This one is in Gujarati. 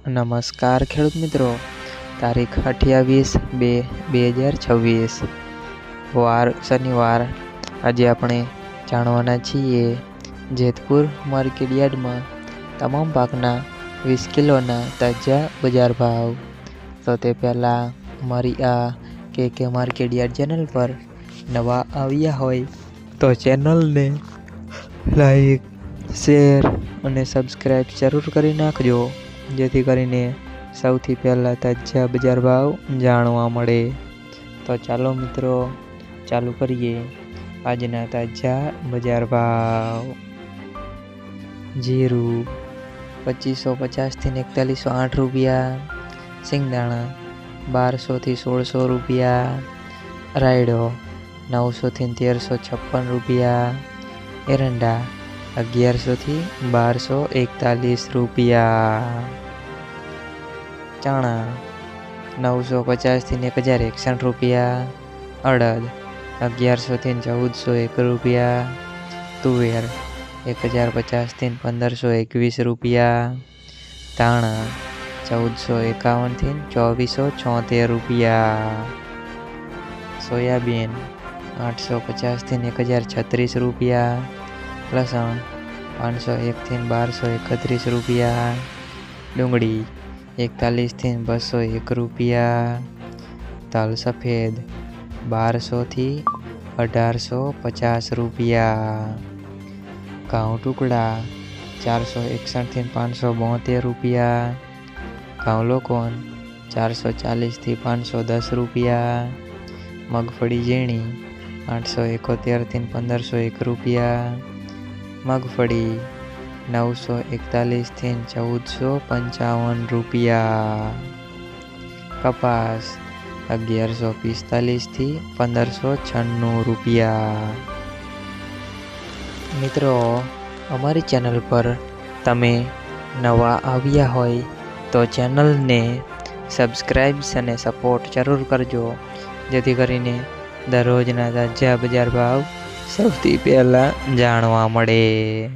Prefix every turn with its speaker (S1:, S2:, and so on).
S1: નમસ્કાર ખેડૂત મિત્રો, તારીખ 28/2/2026 વાર શનિવાર। આજે આપણે જાણવાના છીએ જેતપુર માર્કેટ યાર્ડમાં તમામ પાકના 20 કિલોના તાજા બજાર ભાવ। તો તે પહેલાં અમારી આ કે માર્કેટ યાર્ડ ચેનલ પર નવા આવ્યા હોય તો ચેનલને લાઈક, શેર અને સબસ્ક્રાઈબ જરૂર કરી નાખજો, જેથી કરીને સૌથી પહેલાં તાજા બજાર ભાવ જાણવા મળે। તો ચાલો મિત્રો, ચાલુ કરીએ આજના તાજા બજાર ભાવ। જીરું 2550 થી 4108 રૂપિયા, સિંગદાણા 1200 થી 1600 રૂપિયા, રાયડો 900 થી 1356 રૂપિયા, એરંડા 1100 થી 1241 રૂપિયા, ચણા 950 થી 1061 રૂપિયા, અડદ 1100 થી 1401 રૂપિયા, તુવેર 1050 થી 1521 રૂપિયા, ધાણા 1451 થી 2476 રૂપિયા, સોયાબીન 850 થી 1036 રૂપિયા, લસણ 501 થી 1231 રૂપિયા, ડુંગળી 41 થી 201 રૂપિયા, તલ સફેદ 1200 થી 1850 રૂપિયા, ઘઉં ટુકડા 461 થી 572 રૂપિયા, ઘઉં લોકોન 440 થી 510 રૂપિયા, મગફળી ઝીણી 871 થી 1501 રૂપિયા, મગફળી 941 થી 1455 રૂપિયા, કપાસ 1145 થી 1596 રૂપિયા। મિત્રો, અમારી ચેનલ પર તમે નવા આવ્યા હોય તો ચેનલને સબસ્ક્રાઈબ અને સપોર્ટ જરૂર કરજો, જેથી કરીને દરરોજના તાજા બજાર ભાવ સૌથી પહેલાં જાણવા મળે।